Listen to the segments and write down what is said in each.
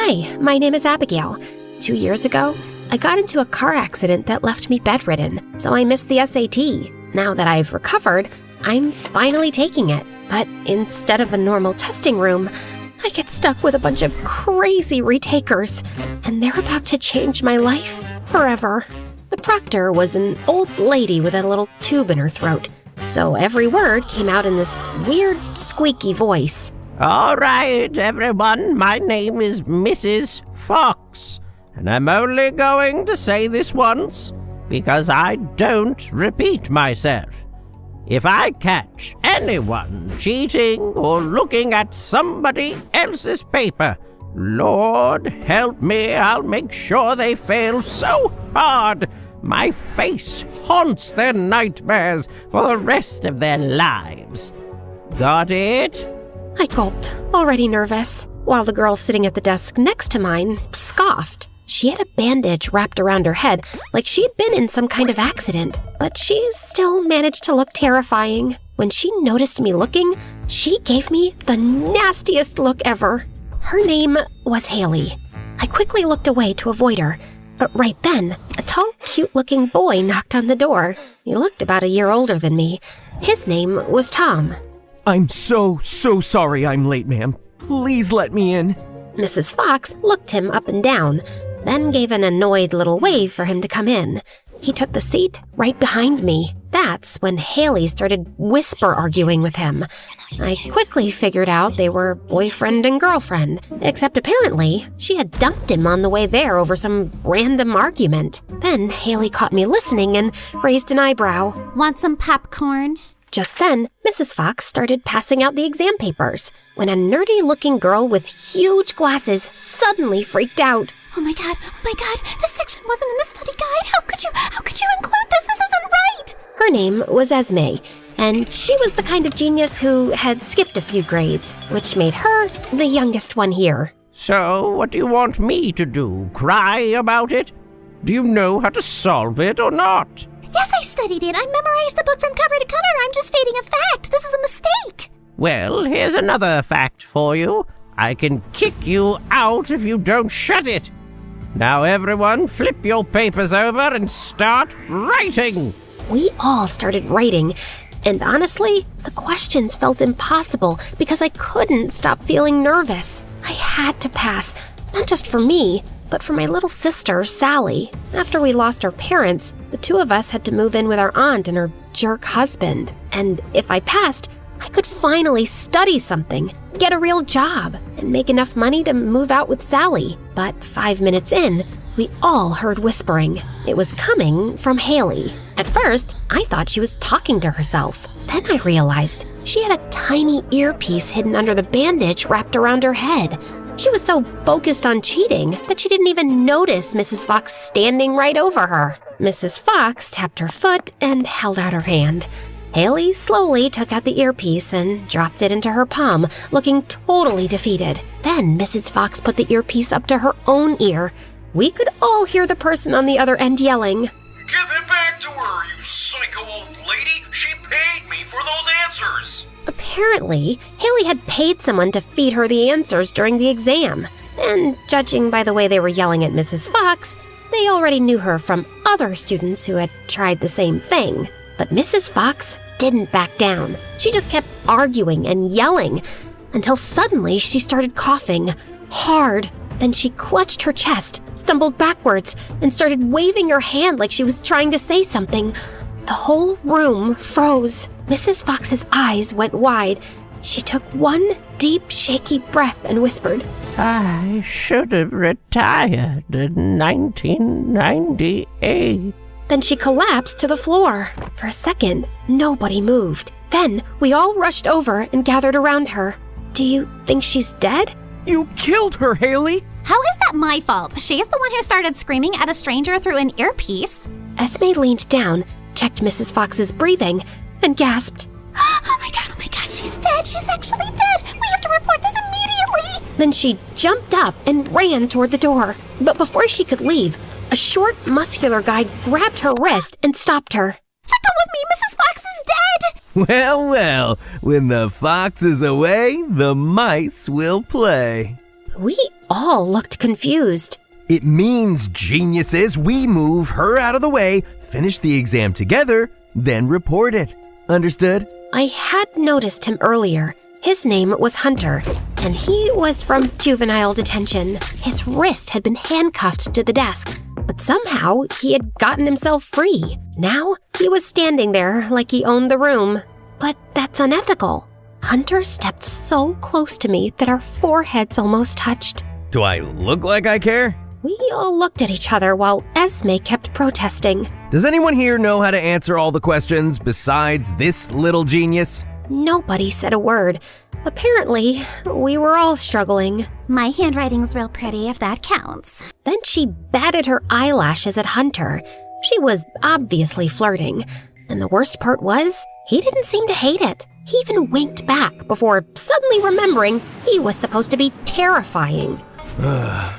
Hi, my name is Abigail. 2 years ago, I got into a car accident that left me bedridden, so I missed the SAT. Now that I've recovered, I'm finally taking it. But instead of a normal testing room, I get stuck with a bunch of crazy retakers, and they're about to change my life forever. The proctor was an old lady with a little tube in her throat, so every word came out in this weird, squeaky voice. All right, everyone, my name is Mrs. Fox, and I'm only going to say this once, because I don't repeat myself. If I catch anyone cheating or looking at somebody else's paper, Lord help me, I'll make sure they fail so hard my face haunts their nightmares for the rest of their lives. Got it? I gulped, already nervous, while the girl sitting at the desk next to mine scoffed. She had a bandage wrapped around her head, like she'd been in some kind of accident, but she still managed to look terrifying. When she noticed me looking, she gave me the nastiest look ever. Her name was Haley. I quickly looked away to avoid her, but right then, a tall, cute-looking boy knocked on the door. He looked about a year older than me. His name was Tom. I'm so sorry I'm late, ma'am. Please let me in. Mrs. Fox looked him up and down, then gave an annoyed little wave for him to come in. He took the seat right behind me. That's when Haley started whisper arguing with him. I quickly figured out they were boyfriend and girlfriend, except apparently she had dumped him on the way there over some random argument. Then Haley caught me listening and raised an eyebrow. Want some popcorn? Just then, Mrs. Fox started passing out the exam papers, when a nerdy-looking girl with huge glasses suddenly freaked out. Oh my god, this section wasn't in the study guide. How could you include this? This isn't right! Her name was Esme, and she was the kind of genius who had skipped a few grades, which made her the youngest one here. So, what do you want me to do? Cry about it? Do you know how to solve it or not? Yes, I studied it. I memorized the book from cover to cover. I'm just stating a fact. This is a mistake. Well, here's another fact for you. I can kick you out if you don't shut it. Now everyone, flip your papers over and start writing. We all started writing, and honestly, the questions felt impossible because I couldn't stop feeling nervous. I had to pass, not just for me, but for my little sister, Sally. After we lost our parents, the two of us had to move in with our aunt and her jerk husband. And if I passed, I could finally study something, get a real job, and make enough money to move out with Sally. But 5 minutes in, we all heard whispering. It was coming from Haley. At first, I thought she was talking to herself. Then I realized she had a tiny earpiece hidden under the bandage wrapped around her head. She was so focused on cheating that she didn't even notice Mrs. Fox standing right over her. Mrs. Fox tapped her foot and held out her hand. Haley slowly took out the earpiece and dropped it into her palm, looking totally defeated. Then Mrs. Fox put the earpiece up to her own ear. We could all hear the person on the other end yelling, "Give it back to her, you psycho old lady! She paid me for those answers!" Apparently, Haley had paid someone to feed her the answers during the exam. And judging by the way they were yelling at Mrs. Fox, they already knew her from other students who had tried the same thing. But Mrs. Fox didn't back down. She just kept arguing and yelling until suddenly she started coughing hard. Then she clutched her chest, stumbled backwards, and started waving her hand like she was trying to say something. The whole room froze. Mrs. Fox's eyes went wide. She took one deep, shaky breath and whispered, I should have retired in 1998. Then she collapsed to the floor. For a second, nobody moved. Then we all rushed over and gathered around her. Do you think she's dead? You killed her, Haley! How is that my fault? She's the one who started screaming at a stranger through an earpiece. Esme leaned down, checked Mrs. Fox's breathing, and gasped. Oh my god, she's dead. She's actually dead. We have to report this immediately. Then she jumped up and ran toward the door. But before she could leave, a short, muscular guy grabbed her wrist and stopped her. Let go of me, Mrs. Fox is dead. Well, when the fox is away, the mice will play. We all looked confused. It means, geniuses, we move her out of the way, finish the exam together, then report it. Understood? I had noticed him earlier. His name was Hunter, and he was from juvenile detention. His wrist had been handcuffed to the desk, but somehow he had gotten himself free. Now he was standing there like he owned the room. But that's unethical. Hunter stepped so close to me that our foreheads almost touched. Do I look like I care? We all looked at each other while Esme kept protesting. Does anyone here know how to answer all the questions besides this little genius? Nobody said a word. Apparently, we were all struggling. My handwriting's real pretty, if that counts. Then she batted her eyelashes at Hunter. She was obviously flirting. And the worst part was, he didn't seem to hate it. He even winked back before suddenly remembering he was supposed to be terrifying.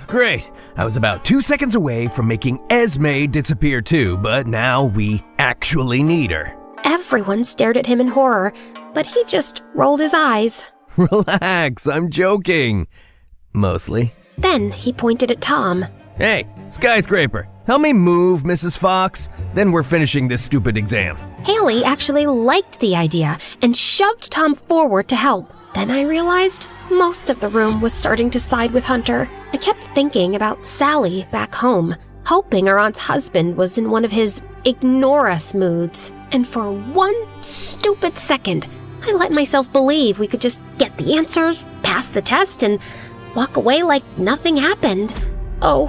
Great. I was about 2 seconds away from making Esme disappear too, but now we actually need her. Everyone stared at him in horror, but he just rolled his eyes. Relax, I'm joking. Mostly. Then he pointed at Tom. Hey, skyscraper, help me move, Mrs. Fox. Then we're finishing this stupid exam. Haley actually liked the idea and shoved Tom forward to help. Then I realized most of the room was starting to side with Hunter. I kept thinking about Sally back home, hoping her aunt's husband was in one of his ignore us moods. And for one stupid second, I let myself believe we could just get the answers, pass the test, and walk away like nothing happened. Oh,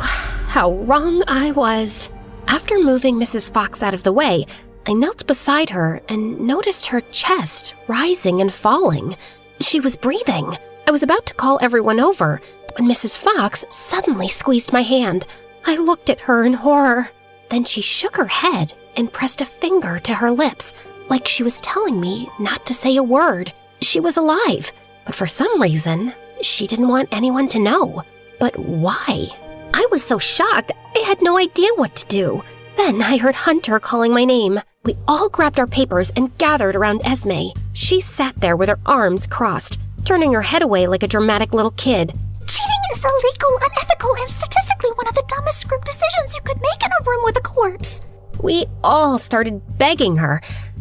how wrong I was. After moving Mrs. Fox out of the way, I knelt beside her and noticed her chest rising and falling. She was breathing. I was about to call everyone over when Mrs. Fox suddenly squeezed my hand. I looked at her in horror. Then she shook her head and pressed a finger to her lips, like she was telling me not to say a word. She was alive, but for some reason, she didn't want anyone to know. But why? I was so shocked, I had no idea what to do. Then I heard Hunter calling my name. We all grabbed our papers and gathered around Esme. She sat there with her arms crossed, turning her head away like a dramatic little kid. Cheating is illegal, unethical, and statistically one of the dumbest group decisions you could make in a room with a corpse. We all started begging her,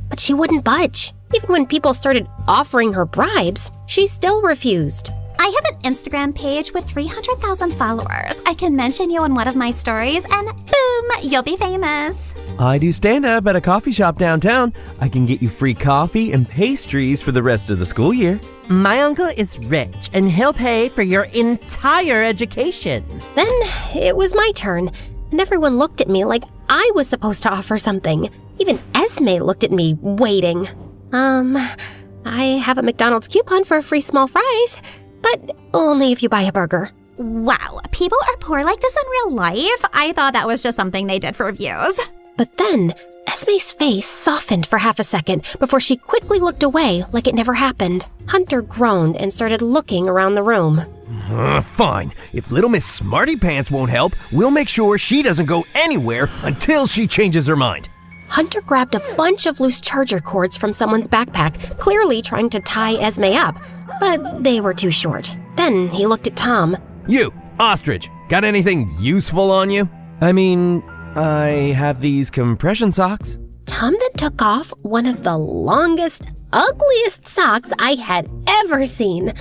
but she wouldn't budge. Even when people started offering her bribes, she still refused. I have an Instagram page with 300,000 followers. I can mention you in one of my stories and boom, you'll be famous. I do stand-up at a coffee shop downtown. I can get you free coffee and pastries for the rest of the school year. My uncle is rich, and he'll pay for your entire education. Then it was my turn, and everyone looked at me like I was supposed to offer something. Even Esme looked at me, waiting. I have a McDonald's coupon for free small fries, but only if you buy a burger. Wow, people are poor like this in real life? I thought that was just something they did for views. But then, Esme's face softened for half a second before she quickly looked away like it never happened. Hunter groaned and started looking around the room. Fine. If little Miss Smarty Pants won't help, we'll make sure she doesn't go anywhere until she changes her mind. Hunter grabbed a bunch of loose charger cords from someone's backpack, clearly trying to tie Esme up, but they were too short. Then he looked at Tom. You, Ostrich, got anything useful on you? I have these compression socks. Tom then took off one of the longest, ugliest socks I had ever seen.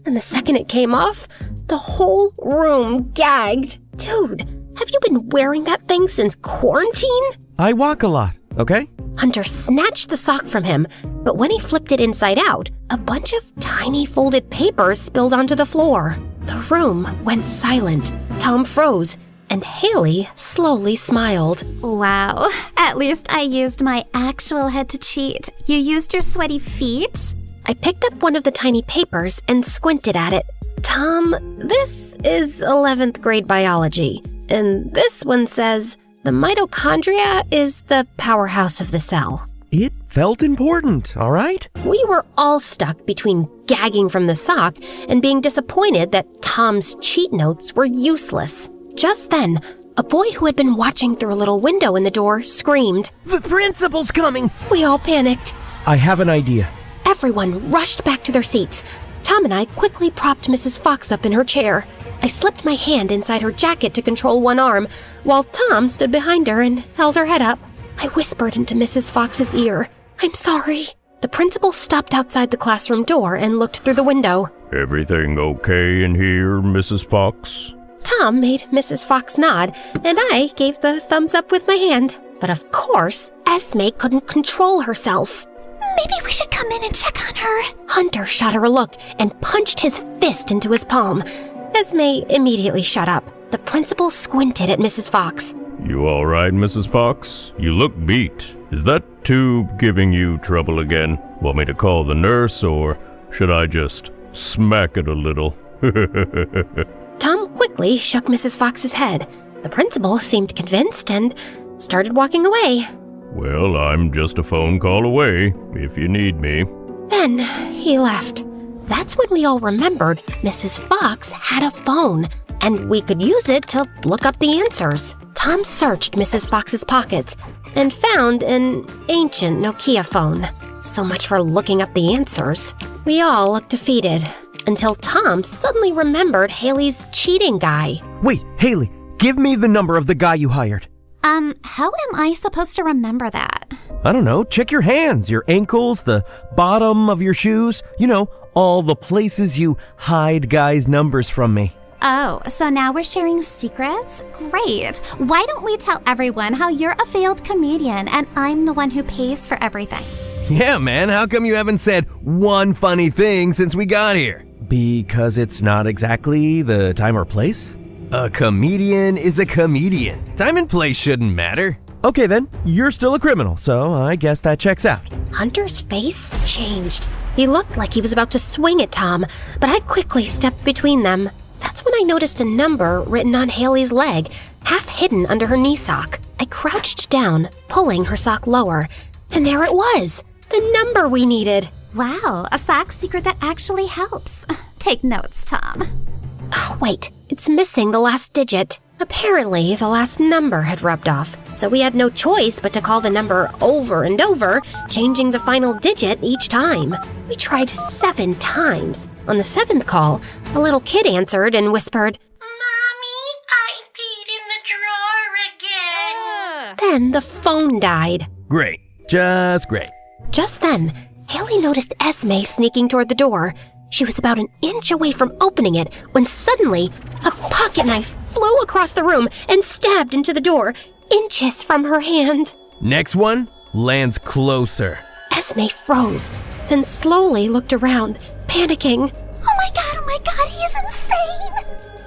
And the second it came off, the whole room gagged. Dude, have you been wearing that thing since quarantine? I walk a lot, okay? Hunter snatched the sock from him, but when he flipped it inside out, a bunch of tiny folded papers spilled onto the floor. The room went silent. Tom froze, and Haley slowly smiled. Wow, at least I used my actual head to cheat. You used your sweaty feet? I picked up one of the tiny papers and squinted at it. Tom, this is 11th grade biology, and this one says, the mitochondria is the powerhouse of the cell. It felt important, all right? We were all stuck between gagging from the sock and being disappointed that Tom's cheat notes were useless. Just then, a boy who had been watching through a little window in the door screamed. The principal's coming! We all panicked. I have an idea. Everyone rushed back to their seats. Tom and I quickly propped Mrs. Fox up in her chair. I slipped my hand inside her jacket to control one arm, while Tom stood behind her and held her head up. I whispered into Mrs. Fox's ear, "I'm sorry." The principal stopped outside the classroom door and looked through the window. Everything okay in here, Mrs. Fox? Tom made Mrs. Fox nod, and I gave the thumbs up with my hand. But of course, Esme couldn't control herself. Maybe we should come in and check on her. Hunter shot her a look and punched his fist into his palm. Esme immediately shut up. The principal squinted at Mrs. Fox. You all right, Mrs. Fox? You look beat. Is that tube giving you trouble again? Want me to call the nurse, or should I just smack it a little? Tom quickly shook Mrs. Fox's head. The principal seemed convinced and started walking away. Well, I'm just a phone call away, if you need me. Then he left. That's when we all remembered Mrs. Fox had a phone, and we could use it to look up the answers. Tom searched Mrs. Fox's pockets and found an ancient Nokia phone. So much for looking up the answers. We all looked defeated, until Tom suddenly remembered Haley's cheating guy. Wait, Haley, give me the number of the guy you hired. How am I supposed to remember that? I don't know, check your hands, your ankles, the bottom of your shoes. You know, all the places you hide guys' numbers from me. Oh, so now we're sharing secrets? Great. Why don't we tell everyone how you're a failed comedian and I'm the one who pays for everything? Yeah, man, how come you haven't said one funny thing since we got here? Because it's not exactly the time or place? A comedian is a comedian. Time and place shouldn't matter. Okay then, you're still a criminal, so I guess that checks out. Hunter's face changed. He looked like he was about to swing at Tom, but I quickly stepped between them. That's when I noticed a number written on Haley's leg, half hidden under her knee sock. I crouched down, pulling her sock lower, and there it was, the number we needed. Wow, a sock secret that actually helps. Take notes, Tom. Oh, wait, it's missing the last digit. Apparently, the last number had rubbed off, so we had no choice but to call the number over and over, changing the final digit each time. We tried 7 times. On the 7th call, a little kid answered and whispered, Mommy, I peed in the drawer again. Then the phone died. Great, just great. Just then, Haley noticed Esme sneaking toward the door. She was about an inch away from opening it when suddenly a pocket knife flew across the room and stabbed into the door, inches from her hand. Next one lands closer. Esme froze, then slowly looked around, panicking. Oh my god, he's insane!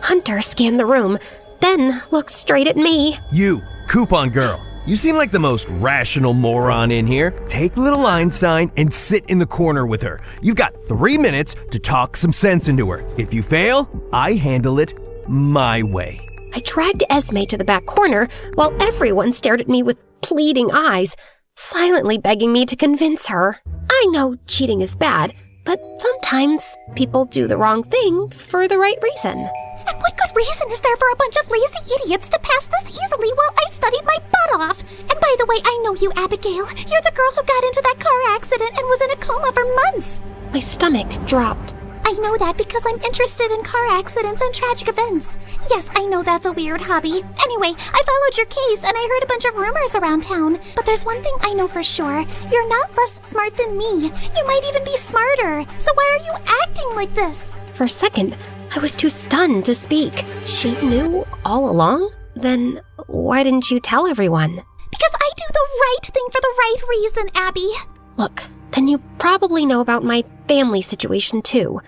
Hunter scanned the room, then looked straight at me. You, coupon girl. You seem like the most rational moron in here. Take little Einstein and sit in the corner with her. You've got 3 minutes to talk some sense into her. If you fail, I handle it my way. I dragged Esme to the back corner while everyone stared at me with pleading eyes, silently begging me to convince her. I know cheating is bad, but sometimes people do the wrong thing for the right reason. And what good reason is there for a bunch of lazy idiots to pass this easily while I studied my butt off? And by the way, I know you, Abigail. You're the girl who got into that car accident and was in a coma for months. My stomach dropped. I know that because I'm interested in car accidents and tragic events. Yes, I know that's a weird hobby. Anyway, I followed your case and I heard a bunch of rumors around town. But there's one thing I know for sure. You're not less smart than me. You might even be smarter. So why are you acting like this? For a second, I was too stunned to speak. She knew all along? Then why didn't you tell everyone? Because I do the right thing for the right reason, Abby. Look, then you probably know about my family situation too.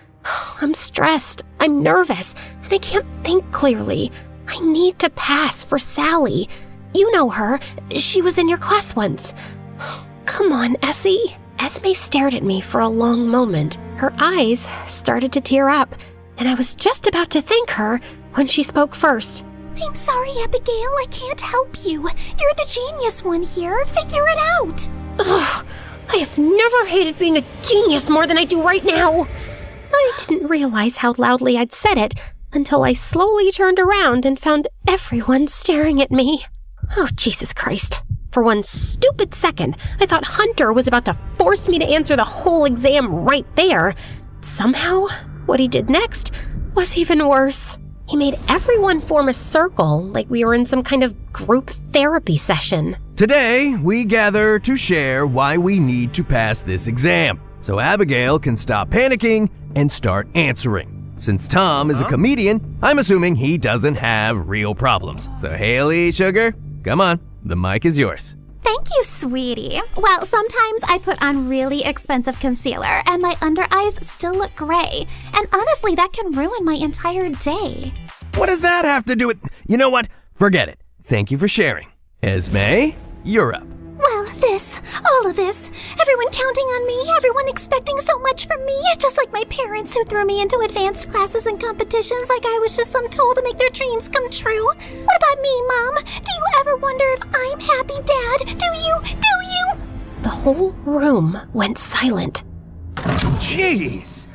I'm stressed, I'm nervous, and I can't think clearly. I need to pass for Sally. You know her. She was in your class once. Come on, Essie. Esme stared at me for a long moment. Her eyes started to tear up, and I was just about to thank her when she spoke first. I'm sorry, Abigail. I can't help you. You're the genius one here. Figure it out. Ugh, I have never hated being a genius more than I do right now. I didn't realize how loudly I'd said it until I slowly turned around and found everyone staring at me. Oh, Jesus Christ. For one stupid second, I thought Hunter was about to force me to answer the whole exam right there. Somehow, what he did next was even worse. He made everyone form a circle like we were in some kind of group therapy session. Today, we gather to share why we need to pass this exam, so Abigail can stop panicking and start answering. Since Tom is a comedian, I'm assuming he doesn't have real problems. So Haley, sugar, come on, the mic is yours. Thank you, sweetie. Well, sometimes I put on really expensive concealer and my under eyes still look gray. And honestly, that can ruin my entire day. What does that have to do with... You know what? Forget it. Thank you for sharing. Esme, you're up. Well, all of this, everyone counting on me, everyone expecting so much from me, just like my parents who threw me into advanced classes and competitions like I was just some tool to make their dreams come true. What about me, Mom? Do you ever wonder if I'm happy, Dad? Do you? The whole room went silent. Jeez.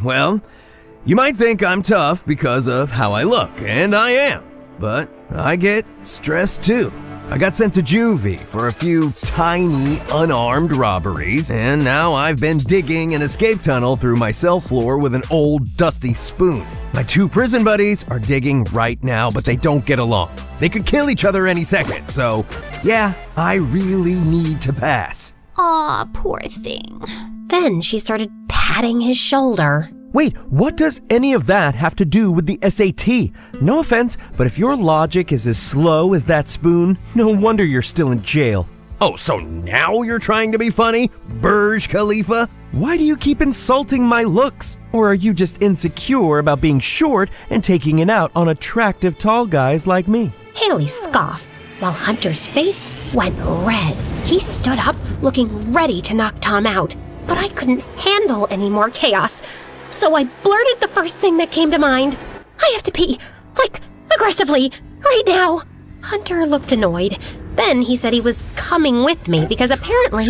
Well, you might think I'm tough because of how I look, and I am. But I get stressed too. I got sent to juvie for a few tiny, unarmed robberies, and now I've been digging an escape tunnel through my cell floor with an old, dusty spoon. My 2 prison buddies are digging right now, but they don't get along. They could kill each other any second, so yeah, I really need to pass. Aw, poor thing. Then she started patting his shoulder. Wait, what does any of that have to do with the SAT? No offense, but if your logic is as slow as that spoon, no wonder you're still in jail. Oh, so now you're trying to be funny, Burj Khalifa? Why do you keep insulting my looks? Or are you just insecure about being short and taking it out on attractive tall guys like me? Haley scoffed, while Hunter's face went red. He stood up, looking ready to knock Tom out, but I couldn't handle any more chaos. So I blurted the first thing that came to mind. I have to pee, like, aggressively, right now. Hunter looked annoyed. Then he said he was coming with me because apparently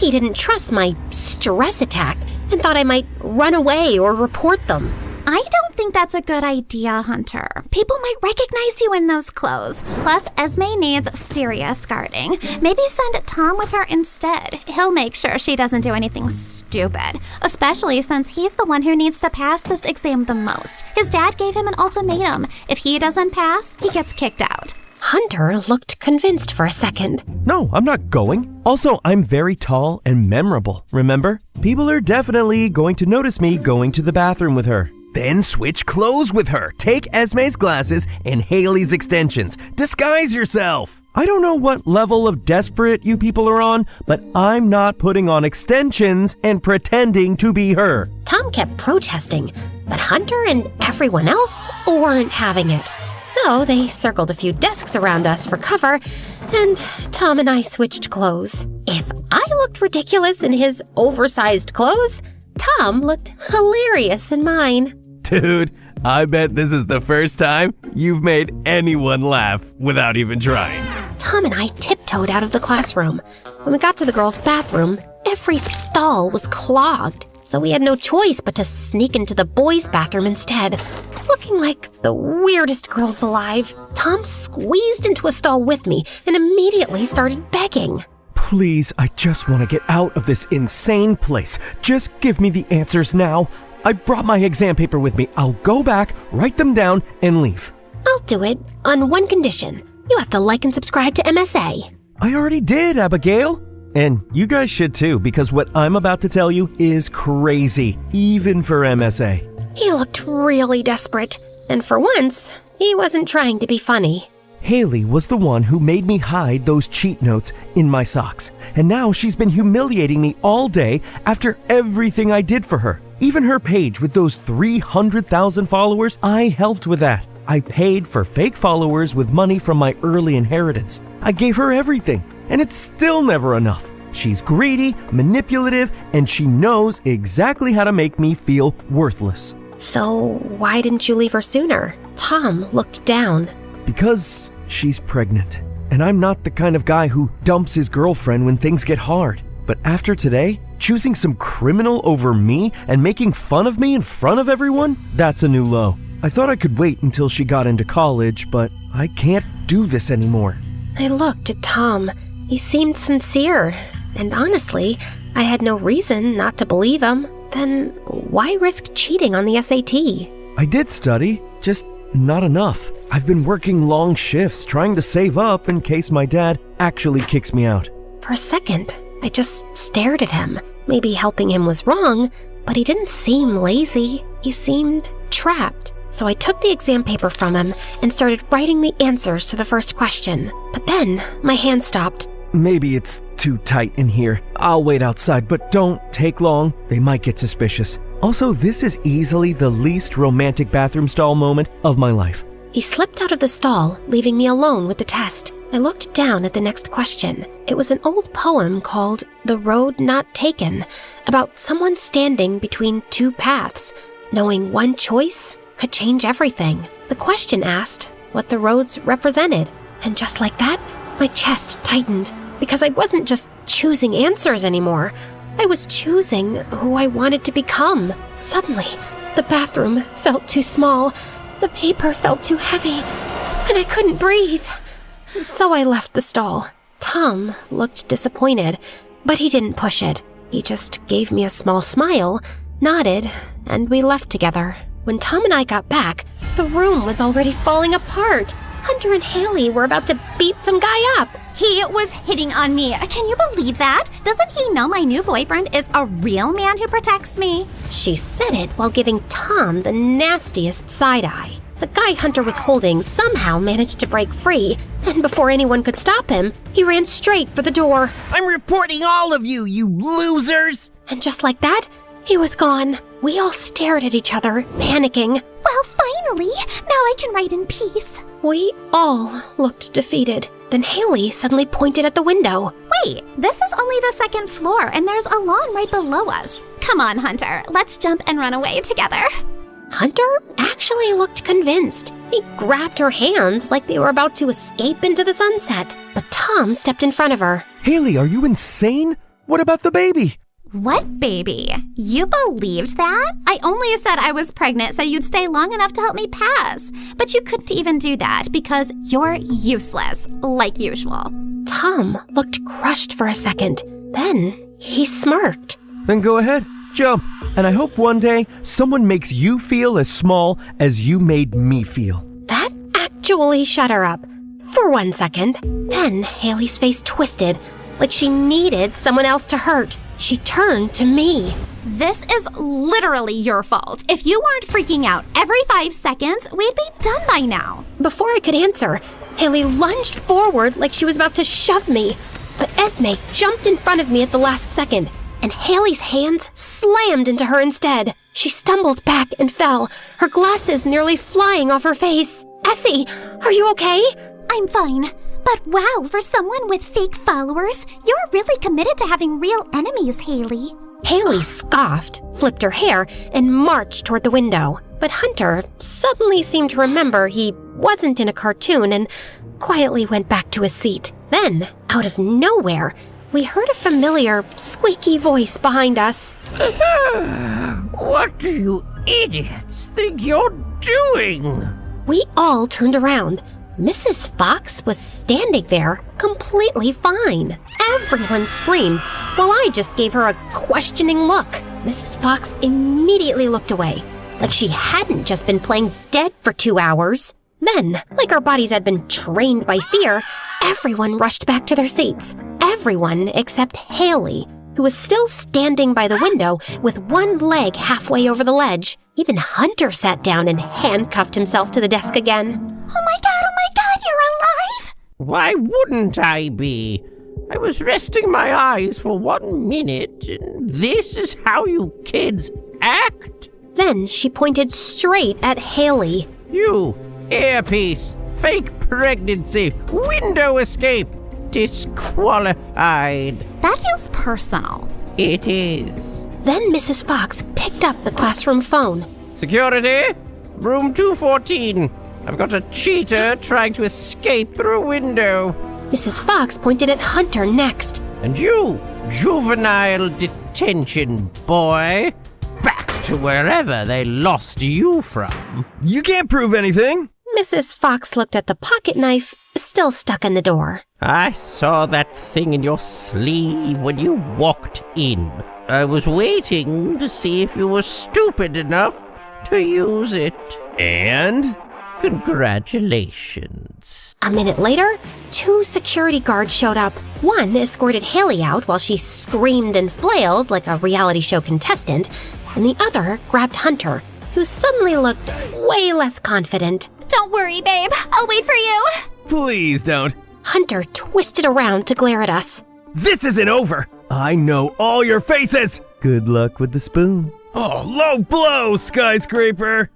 he didn't trust my stress attack and thought I might run away or report them. I don't think that's a good idea, Hunter. People might recognize you in those clothes. Plus, Esme needs serious guarding. Maybe send Tom with her instead. He'll make sure she doesn't do anything stupid, especially since he's the one who needs to pass this exam the most. His dad gave him an ultimatum. If he doesn't pass, he gets kicked out. Hunter looked convinced for a second. No, I'm not going. Also, I'm very tall and memorable, remember? People are definitely going to notice me going to the bathroom with her. Then switch clothes with her. Take Esme's glasses and Haley's extensions. Disguise yourself. I don't know what level of desperate you people are on, but I'm not putting on extensions and pretending to be her. Tom kept protesting, but Hunter and everyone else weren't having it. So they circled a few desks around us for cover, and Tom and I switched clothes. If I looked ridiculous in his oversized clothes, Tom looked hilarious in mine. Dude, I bet this is the first time you've made anyone laugh without even trying. Tom and I tiptoed out of the classroom. When we got to the girls' bathroom, every stall was clogged, so we had no choice but to sneak into the boys' bathroom instead, looking like the weirdest girls alive. Tom squeezed into a stall with me and immediately started begging. Please, I just want to get out of this insane place. Just give me the answers now. I brought my exam paper with me. I'll go back, write them down, and leave. I'll do it on one condition. You have to like and subscribe to MSA. I already did, Abigail. And you guys should too, because what I'm about to tell you is crazy, even for MSA. He looked really desperate, and for once, he wasn't trying to be funny. Haley was the one who made me hide those cheat notes in my socks, and now she's been humiliating me all day after everything I did for her. Even her page with those 300,000 followers, I helped with that. I paid for fake followers with money from my early inheritance. I gave her everything, and it's still never enough. She's greedy, manipulative, and she knows exactly how to make me feel worthless. So why didn't you leave her sooner? Tom looked down. Because she's pregnant, and I'm not the kind of guy who dumps his girlfriend when things get hard. But after today, choosing some criminal over me and making fun of me in front of everyone, that's a new low. I thought I could wait until she got into college, but I can't do this anymore. I looked at Tom. He seemed sincere, and honestly, I had no reason not to believe him. Then why risk cheating on the SAT? I did study, just not enough. I've been working long shifts trying to save up in case my dad actually kicks me out. For a second, I just stared at him. Maybe helping him was wrong, but he didn't seem lazy. He seemed trapped. So I took the exam paper from him and started writing the answers to the first question. But then my hand stopped. Maybe it's too tight in here. I'll wait outside, but don't take long. They might get suspicious. Also, this is easily the least romantic bathroom stall moment of my life. He slipped out of the stall, leaving me alone with the test. I looked down at the next question. It was an old poem called The Road Not Taken, about someone standing between two paths, knowing one choice could change everything. The question asked what the roads represented, and just like that, my chest tightened, because I wasn't just choosing answers anymore. I was choosing who I wanted to become. Suddenly, the bathroom felt too small, the paper felt too heavy, and I couldn't breathe. So I left the stall. Tom looked disappointed, but he didn't push it. He just gave me a small smile, nodded, and we left together. When Tom and I got back, the room was already falling apart. Hunter and Haley were about to beat some guy up. He was hitting on me. Can you believe that? Doesn't he know my new boyfriend is a real man who protects me? She said it while giving Tom the nastiest side eye. The guy Hunter was holding somehow managed to break free, and before anyone could stop him, he ran straight for the door. I'm reporting all of you, you losers! And just like that, he was gone. We all stared at each other, panicking. Well, finally! Now I can write in peace. We all looked defeated. Then Haley suddenly pointed at the window. Wait, this is only the second floor, and there's a lawn right below us. Come on, Hunter. Let's jump and run away together. Hunter actually looked convinced. He grabbed her hands like they were about to escape into the sunset. But Tom stepped in front of her. Haley, are you insane? What about the baby? What baby? You believed that? I only said I was pregnant so you'd stay long enough to help me pass. But you couldn't even do that because you're useless, like usual. Tom looked crushed for a second. Then he smirked. Then go ahead, jump. And I hope one day someone makes you feel as small as you made me feel. That actually shut her up. For 1 second. Then Haley's face twisted, like she needed someone else to hurt. She turned to me. This is literally your fault. If you weren't freaking out every 5 seconds, we'd be done by now. Before I could answer, Haley lunged forward like she was about to shove me. But Esme jumped in front of me at the last second, and Haley's hands slammed into her instead. She stumbled back and fell, her glasses nearly flying off her face. Essie, are you okay? I'm fine. But wow, for someone with fake followers, you're really committed to having real enemies, Haley. Haley scoffed, flipped her hair, and marched toward the window. But Hunter suddenly seemed to remember he wasn't in a cartoon and quietly went back to his seat. Then, out of nowhere, we heard a familiar, squeaky voice behind us. What do you idiots think you're doing? We all turned around. Mrs. Fox was standing there, completely fine. Everyone screamed, while I just gave her a questioning look. Mrs. Fox immediately looked away, like she hadn't just been playing dead for 2 hours. Then, like our bodies had been trained by fear, everyone rushed back to their seats. Everyone except Haley, who was still standing by the window with one leg halfway over the ledge. Even Hunter sat down and handcuffed himself to the desk again. Oh my god, you're alive! Why wouldn't I be? I was resting my eyes for 1 minute, and this is how you kids act? Then she pointed straight at Haley. You, earpiece, fake pregnancy, window escape, disqualified. That feels personal. It is. Then Mrs. Fox picked up the classroom phone. Security, room 214. I've got a cheater trying to escape through a window. Mrs. Fox pointed at Hunter next. And you, juvenile detention boy, back to wherever they lost you from. You can't prove anything. Mrs. Fox looked at the pocket knife still stuck in the door. I saw that thing in your sleeve when you walked in. I was waiting to see if you were stupid enough to use it. And? Congratulations. A minute later, 2 security guards showed up. One escorted Haley out while she screamed and flailed like a reality show contestant, and the other grabbed Hunter, who suddenly looked way less confident. Don't worry, babe. I'll wait for you. Please don't. Hunter twisted around to glare at us. This isn't over. I know all your faces. Good luck with the spoon. Oh, low blow, skyscraper.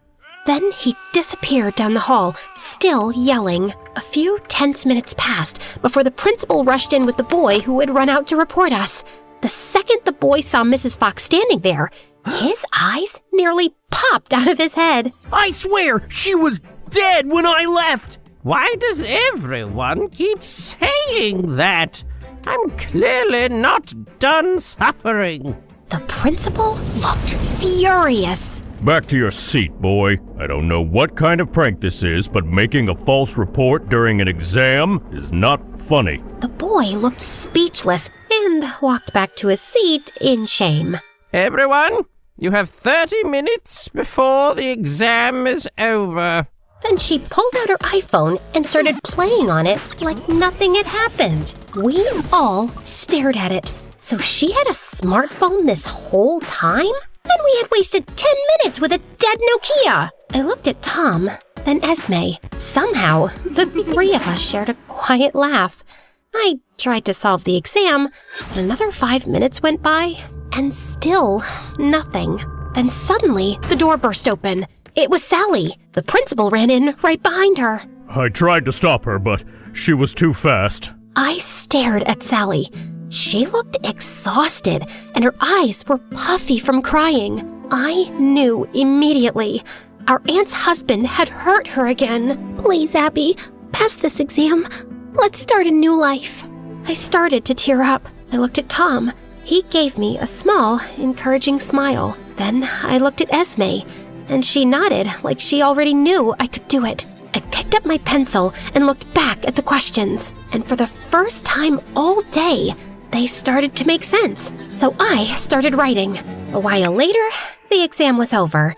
Then he disappeared down the hall, still yelling. A few tense minutes passed before the principal rushed in with the boy who had run out to report us. The second the boy saw Mrs. Fox standing there, his eyes nearly popped out of his head. I swear, she was dead when I left. Why does everyone keep saying that? I'm clearly not done suffering. The principal looked furious. Back to your seat, boy. I don't know what kind of prank this is, but making a false report during an exam is not funny. The boy looked speechless and walked back to his seat in shame. Everyone, you have 30 minutes before the exam is over. Then she pulled out her iPhone and started playing on it like nothing had happened. We all stared at it. So she had a smartphone this whole time? Then we had wasted 10 minutes with a dead Nokia. I looked at Tom, then Esme. Somehow, the 3 of us shared a quiet laugh. I tried to solve the exam, but another 5 minutes went by, and still nothing. Then suddenly, the door burst open. It was Sally. The principal ran in right behind her. I tried to stop her, but she was too fast. I stared at Sally. She looked exhausted, and her eyes were puffy from crying. I knew immediately. Our aunt's husband had hurt her again. Please, Abby, pass this exam. Let's start a new life. I started to tear up. I looked at Tom. He gave me a small, encouraging smile. Then I looked at Esme, and she nodded like she already knew I could do it. I picked up my pencil and looked back at the questions, and for the first time all day, they started to make sense. So I started writing. A while later, the exam was over,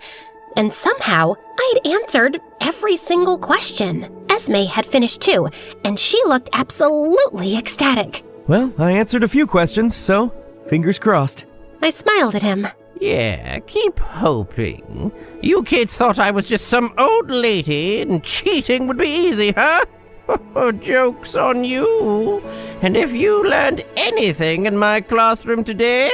and somehow I had answered every single question. Esme had finished too, and she looked absolutely ecstatic. Well, I answered a few questions, so fingers crossed. I smiled at him. Yeah, keep hoping. You kids thought I was just some old lady and cheating would be easy, huh? Joke's on you. And if you learned anything in my classroom today,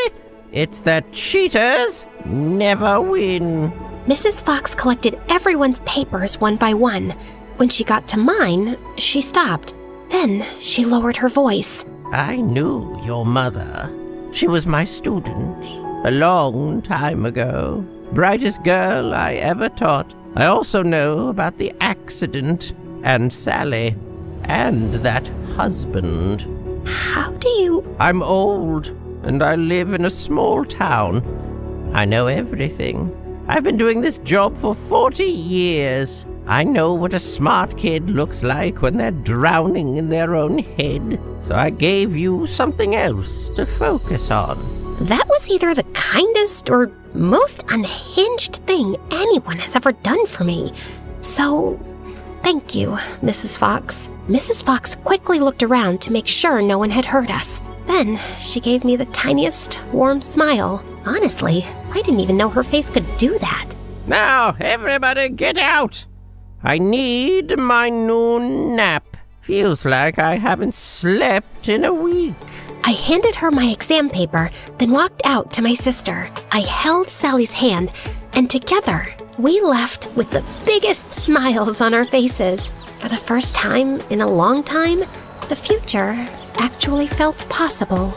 it's that cheaters never win. Mrs. Fox collected everyone's papers one by one. When she got to mine, she stopped. Then she lowered her voice. I knew your mother. She was my student a long time ago. Brightest girl I ever taught. I also know about the accident and Sally and that husband. How do you... I'm old and I live in a small town. I know everything. I've been doing this job for 40 years. I know what a smart kid looks like when they're drowning in their own head. So I gave you something else to focus on. That was either the kindest or most unhinged thing anyone has ever done for me. So, thank you, Mrs. Fox. Mrs. Fox quickly looked around to make sure no one had heard us. Then she gave me the tiniest, warm smile. Honestly, I didn't even know her face could do that. Now, everybody get out! I need my noon nap. Feels like I haven't slept in a week. I handed her my exam paper, then walked out to my sister. I held Sally's hand, and together, we left with the biggest smiles on our faces. For the first time in a long time, the future actually felt possible.